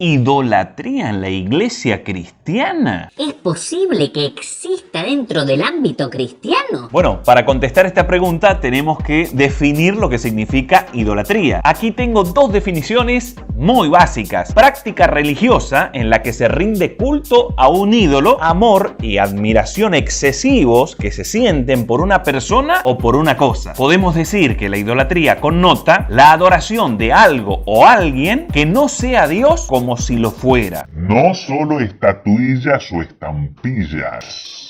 ¿Idolatría en la iglesia cristiana? ¿Es posible que exista dentro del ámbito cristiano? Bueno, para contestar esta pregunta tenemos que definir lo que significa idolatría. Aquí tengo dos definiciones muy básicas. Práctica religiosa en la que se rinde culto a un ídolo, amor y admiración excesivos que se sienten por una persona o por una cosa. Podemos decir que la idolatría connota la adoración de algo o alguien que no sea Dios como si lo fuera. No solo estatuillas o estampillas.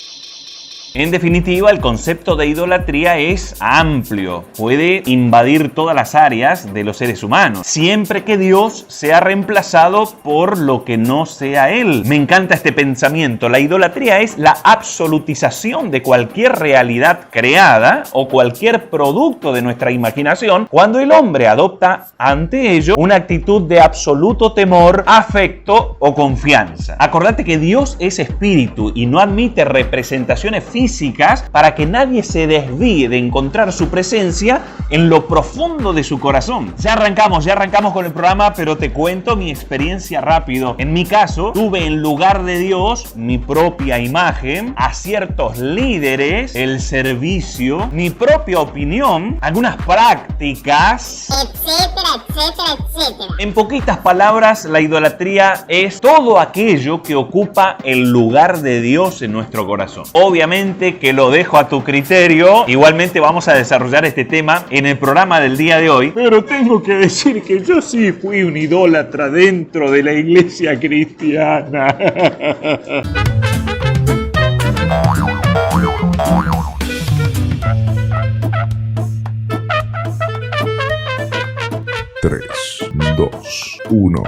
En definitiva, el concepto de idolatría es amplio, puede invadir todas las áreas de los seres humanos, siempre que Dios sea reemplazado por lo que no sea Él. Me encanta este pensamiento. La idolatría es la absolutización de cualquier realidad creada o cualquier producto de nuestra imaginación cuando el hombre adopta ante ello una actitud de absoluto temor, afecto o confianza. Acordate que Dios es espíritu y no admite representaciones físicas para que nadie se desvíe de encontrar su presencia en lo profundo de su corazón. Ya arrancamos con el programa, pero te cuento mi experiencia rápido. En mi caso, tuve en lugar de Dios mi propia imagen, a ciertos líderes, el servicio, mi propia opinión, algunas prácticas, etcétera. En poquitas palabras, la idolatría es todo aquello que ocupa el lugar de Dios en nuestro corazón. Obviamente que lo dejo a tu criterio. Igualmente vamos a desarrollar este tema en el programa del día de hoy. Pero tengo que decir que yo sí fui un idólatra dentro de la iglesia cristiana. Tres, dos, uno.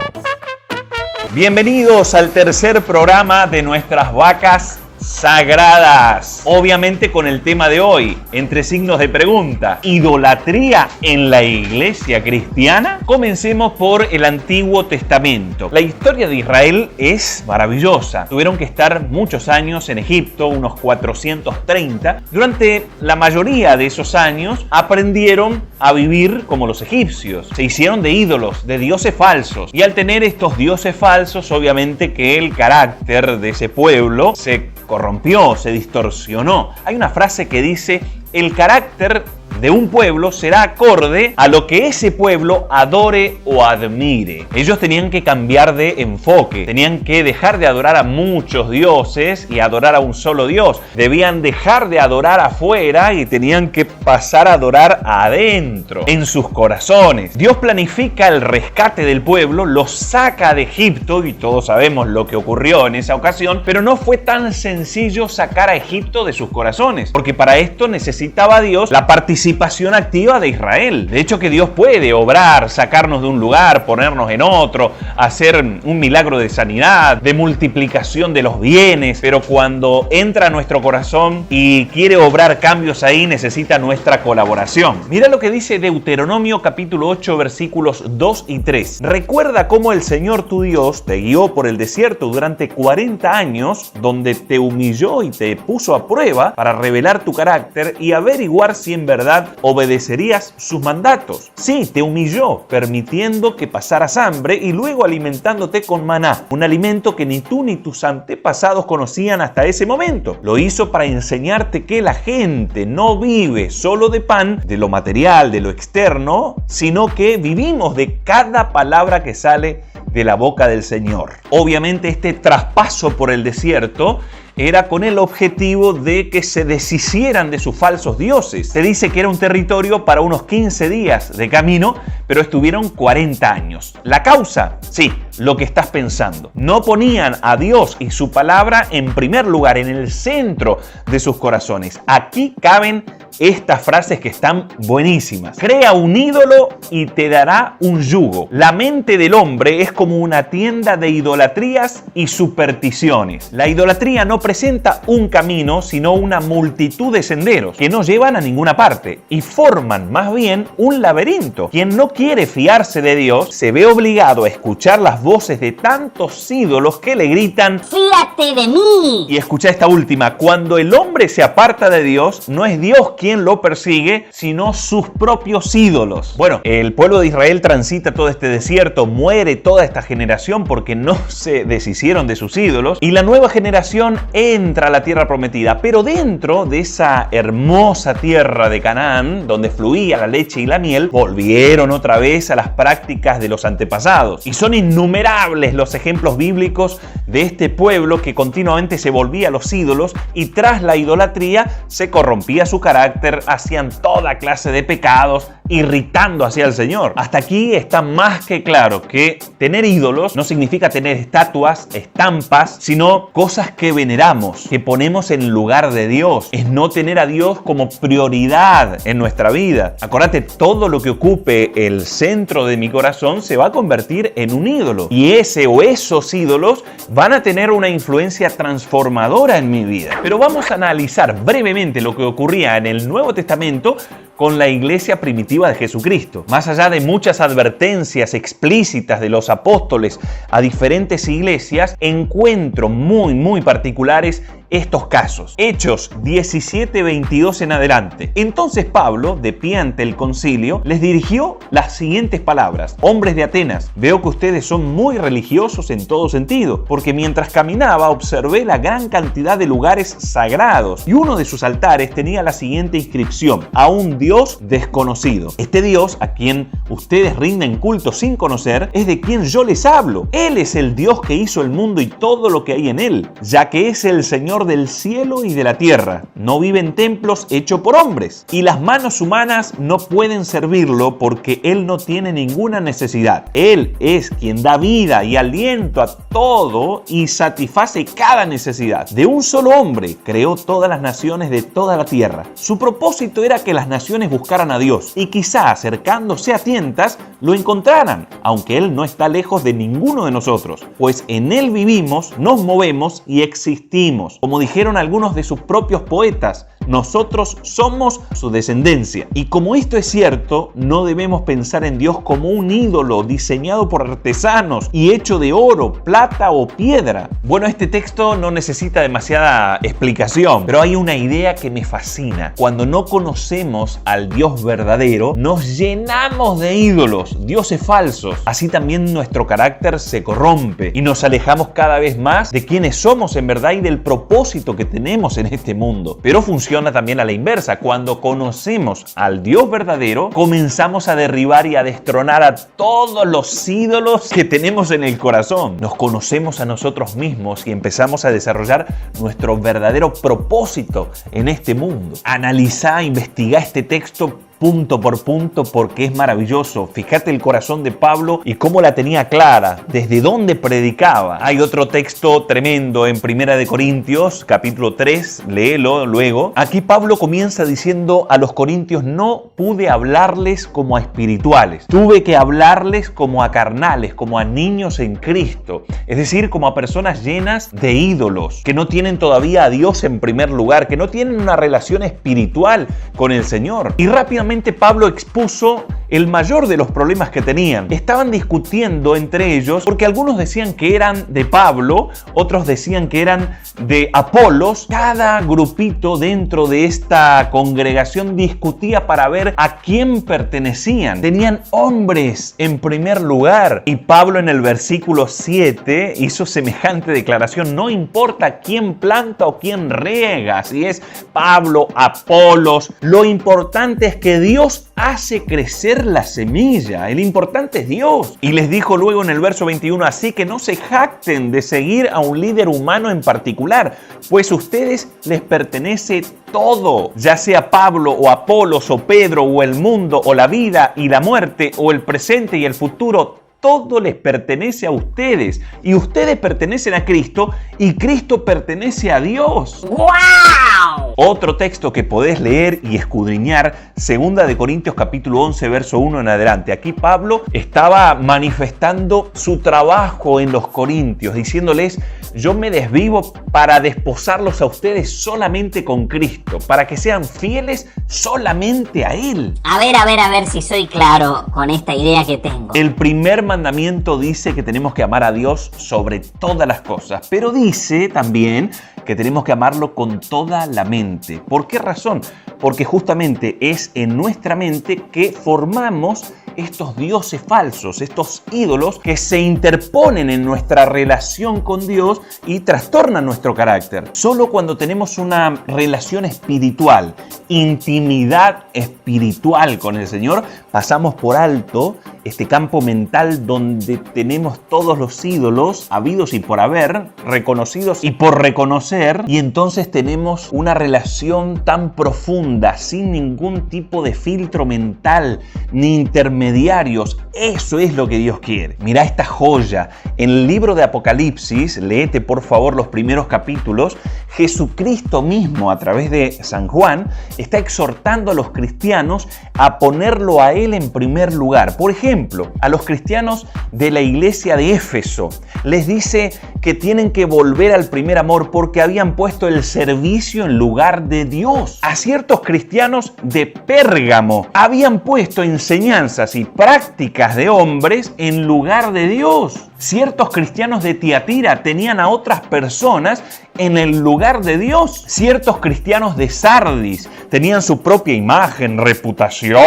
Bienvenidos al tercer programa de nuestras vacas sagradas. Obviamente con el tema de hoy, entre signos de pregunta, ¿idolatría en la iglesia cristiana? Comencemos por el Antiguo Testamento. La historia de Israel es maravillosa. Tuvieron que estar muchos años en Egipto, unos 430. Durante la mayoría de esos años aprendieron a vivir como los egipcios. Se hicieron de ídolos, de dioses falsos. Y al tener estos dioses falsos, obviamente que el carácter de ese pueblo se corrompió, se distorsionó. Hay una frase que dice: el carácter de un pueblo será acorde a lo que ese pueblo adore o admire. Ellos tenían que cambiar de enfoque, tenían que dejar de adorar a muchos dioses y adorar a un solo Dios. Debían dejar de adorar afuera y tenían que pasar a adorar adentro, en sus corazones. Dios planifica el rescate del pueblo, los saca de Egipto y todos sabemos lo que ocurrió en esa ocasión, pero no fue tan sencillo sacar a Egipto de sus corazones, porque para esto necesitaba Dios la participación activa de Israel. De hecho, que Dios puede obrar, sacarnos de un lugar, ponernos en otro, hacer un milagro de sanidad, de multiplicación de los bienes, pero cuando entra a nuestro corazón y quiere obrar cambios ahí, necesita nuestra colaboración. Mira lo que dice Deuteronomio capítulo 8 versículos 2 y 3. Recuerda cómo el Señor tu Dios te guió por el desierto durante 40 años, donde te humilló y te puso a prueba para revelar tu carácter y averiguar si en verdad obedecerías sus mandatos. Sí, te humilló, permitiendo que pasaras hambre y luego alimentándote con maná, un alimento que ni tú ni tus antepasados conocían hasta ese momento. Lo hizo para enseñarte que la gente no vive solo de pan, de lo material, de lo externo, sino que vivimos de cada palabra que sale de la boca del Señor. Obviamente este traspaso por el desierto era con el objetivo de que se deshicieran de sus falsos dioses. Se dice que era un territorio para unos 15 días de camino, pero estuvieron 40 años. ¿La causa? Sí, lo que estás pensando. No ponían a Dios y su palabra en primer lugar, en el centro de sus corazones. Aquí caben estas frases que están buenísimas. Crea un ídolo y te dará un yugo. La mente del hombre es como una tienda de idolatrías y supersticiones. La idolatría no presenta un camino, sino una multitud de senderos que no llevan a ninguna parte y forman más bien un laberinto. Quien no quiere fiarse de Dios se ve obligado a escuchar las voces de tantos ídolos que le gritan: ¡fíate de mí! Y escucha esta última: cuando el hombre se aparta de Dios, no es Dios quien quién lo persigue, sino sus propios ídolos. Bueno, el pueblo de Israel transita todo este desierto, muere toda esta generación porque no se deshicieron de sus ídolos, y la nueva generación entra a la tierra prometida, pero dentro de esa hermosa tierra de Canaán, donde fluía la leche y la miel, volvieron otra vez a las prácticas de los antepasados. Y son innumerables los ejemplos bíblicos de este pueblo que continuamente se volvía a los ídolos, y tras la idolatría se corrompía su carácter, hacían toda clase de pecados, irritando hacia el Señor. Hasta aquí está más que claro que tener ídolos no significa tener estatuas, estampas, sino cosas que veneramos, que ponemos en lugar de Dios. Es no tener a Dios como prioridad en nuestra vida. Acuérdate, todo lo que ocupe el centro de mi corazón se va a convertir en un ídolo. Y ese o esos ídolos van a tener una influencia transformadora en mi vida. Pero vamos a analizar brevemente lo que ocurría en el Nuevo Testamento con la iglesia primitiva de Jesucristo. Más allá de muchas advertencias explícitas de los apóstoles a diferentes iglesias, encuentro muy particulares estos casos. Hechos 17:22 en adelante. Entonces Pablo, de pie ante el concilio, les dirigió las siguientes palabras: hombres de Atenas, veo que ustedes son muy religiosos en todo sentido, porque mientras caminaba observé la gran cantidad de lugares sagrados, y uno de sus altares tenía la siguiente inscripción: a un Dios desconocido. Este Dios, a quien ustedes rinden culto sin conocer, es de quien yo les hablo. Él es el Dios que hizo el mundo y todo lo que hay en él, ya que es el Señor del cielo y de la tierra. No vive en templos hechos por hombres, y las manos humanas no pueden servirlo porque Él no tiene ninguna necesidad. Él es quien da vida y aliento a todo y satisface cada necesidad. De un solo hombre creó todas las naciones de toda la tierra. Su propósito era que las naciones buscaran a Dios, y quizá acercándose a tientas lo encontraran, aunque Él no está lejos de ninguno de nosotros, pues en Él vivimos, nos movemos y existimos. Como dijeron algunos de sus propios poetas, nosotros somos su descendencia. Y como esto es cierto, no debemos pensar en Dios como un ídolo diseñado por artesanos y hecho de oro, plata o piedra. Bueno, este texto no necesita demasiada explicación, pero hay una idea que me fascina. Cuando no conocemos al Dios verdadero, nos llenamos de ídolos, dioses falsos. Así también nuestro carácter se corrompe y nos alejamos cada vez más de quienes somos en verdad y del propósito que tenemos en este mundo. Pero funciona también a la inversa. Cuando conocemos al Dios verdadero, comenzamos a derribar y a destronar a todos los ídolos que tenemos en el corazón. Nos conocemos a nosotros mismos y empezamos a desarrollar nuestro verdadero propósito en este mundo. Analiza, investiga este texto punto por punto porque es maravilloso. Fíjate el corazón de Pablo y cómo la tenía clara, desde dónde predicaba. Hay otro texto tremendo en 1 de Corintios, capítulo 3, léelo luego. Aquí Pablo comienza diciendo a los corintios: no pude hablarles como a espirituales, tuve que hablarles como a carnales, como a niños en Cristo, es decir, como a personas llenas de ídolos, que no tienen todavía a Dios en primer lugar, que no tienen una relación espiritual con el Señor. Y rápidamente Pablo expuso el mayor de los problemas que tenían. Estaban discutiendo entre ellos porque algunos decían que eran de Pablo, otros decían que eran de Apolos. Cada grupito dentro de esta congregación discutía para ver a quién pertenecían. Tenían hombres en primer lugar, y Pablo en el versículo 7 hizo semejante declaración: no importa quién planta o quién riega, si es Pablo, Apolos, lo importante es que Dios hace crecer la semilla. El importante es Dios. Y les dijo luego en el verso 21: así que no se jacten de seguir a un líder humano en particular, pues a ustedes les pertenece todo, ya sea Pablo o Apolos o Pedro o el mundo o la vida y la muerte o el presente y el futuro. Todo les pertenece a ustedes, y ustedes pertenecen a Cristo y Cristo pertenece a Dios. ¡Wow! Otro texto que podés leer y escudriñar, 2 de Corintios capítulo 11, verso 1 en adelante. Aquí Pablo estaba manifestando su trabajo en los corintios, diciéndoles: yo me desvivo para desposarlos a ustedes solamente con Cristo, para que sean fieles solamente a Él. A ver si soy claro con esta idea que tengo. El primer mandamiento dice que tenemos que amar a Dios sobre todas las cosas, pero dice también que tenemos que amarlo con toda la mente. ¿Por qué razón? Porque justamente es en nuestra mente que formamos estos dioses falsos, estos ídolos que se interponen en nuestra relación con Dios y trastornan nuestro carácter. Solo cuando tenemos una relación espiritual, intimidad espiritual con el Señor, pasamos por alto este campo mental donde tenemos todos los ídolos habidos y por haber, reconocidos y por reconocer, y entonces tenemos una relación tan profunda, sin ningún tipo de filtro mental ni intermediarios. Eso es lo que Dios quiere. Mirá esta joya. En el libro de Apocalipsis, léete por favor los primeros capítulos, Jesucristo mismo a través de San Juan está exhortando a los cristianos a ponerlo a Él en primer lugar. Por ejemplo, a los cristianos de la iglesia de Éfeso les dice que tienen que volver al primer amor porque habían puesto el servicio en lugar de Dios. A ciertos cristianos de Pérgamo habían puesto enseñanzas y prácticas de hombres en lugar de Dios. Ciertos cristianos de Tiatira tenían a otras personas en el lugar de Dios. Ciertos cristianos de Sardis tenían su propia imagen, reputación,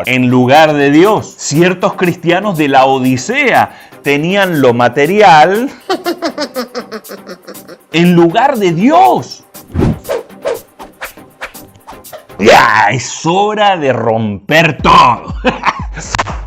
en lugar de Dios. Ciertos cristianos de la Odisea tenían lo material en lugar de Dios. Ya, es hora de romper todo.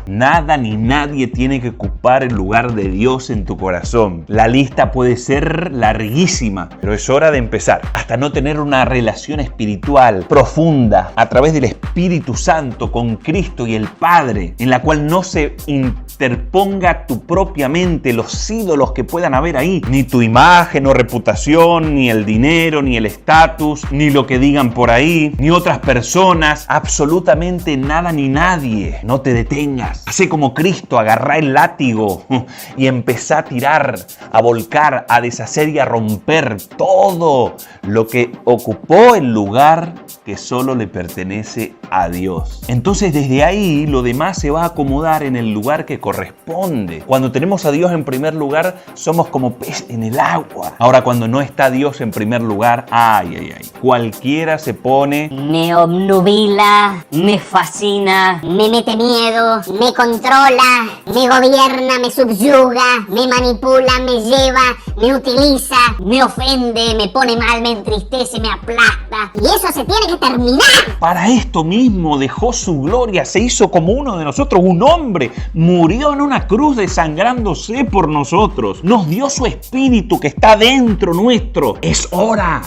Nada ni nadie tiene que ocupar el lugar de Dios en tu corazón. La lista puede ser larguísima, pero es hora de empezar. Hasta no tener una relación espiritual profunda a través del Espíritu Santo con Cristo y el Padre, en la cual no se interponga tu propia mente, los ídolos que puedan haber ahí, ni tu imagen o reputación, ni el dinero, ni el estatus, ni lo que digan por ahí, ni otras personas, absolutamente nada ni nadie. No te detengas. Hacé como Cristo, agarrá el látigo y empezá a tirar, a volcar, a deshacer y a romper todo lo que ocupó el lugar que solo le pertenece a Dios. Entonces desde ahí lo demás se va a acomodar en el lugar que corresponde. Cuando tenemos a Dios en primer lugar, somos como pez en el agua. Ahora cuando no está Dios en primer lugar, cualquiera se pone... Me obnubila, me fascina, me mete miedo, me controla, me gobierna, me subyuga, me manipula, me lleva, me utiliza, me ofende, me pone mal, me entristece, me aplasta. y eso se tiene que terminar. Para esto mismo dejó su gloria, se hizo como uno de nosotros, un hombre, murió en una cruz desangrándose por nosotros, nos dio su espíritu que está dentro nuestro. Es hora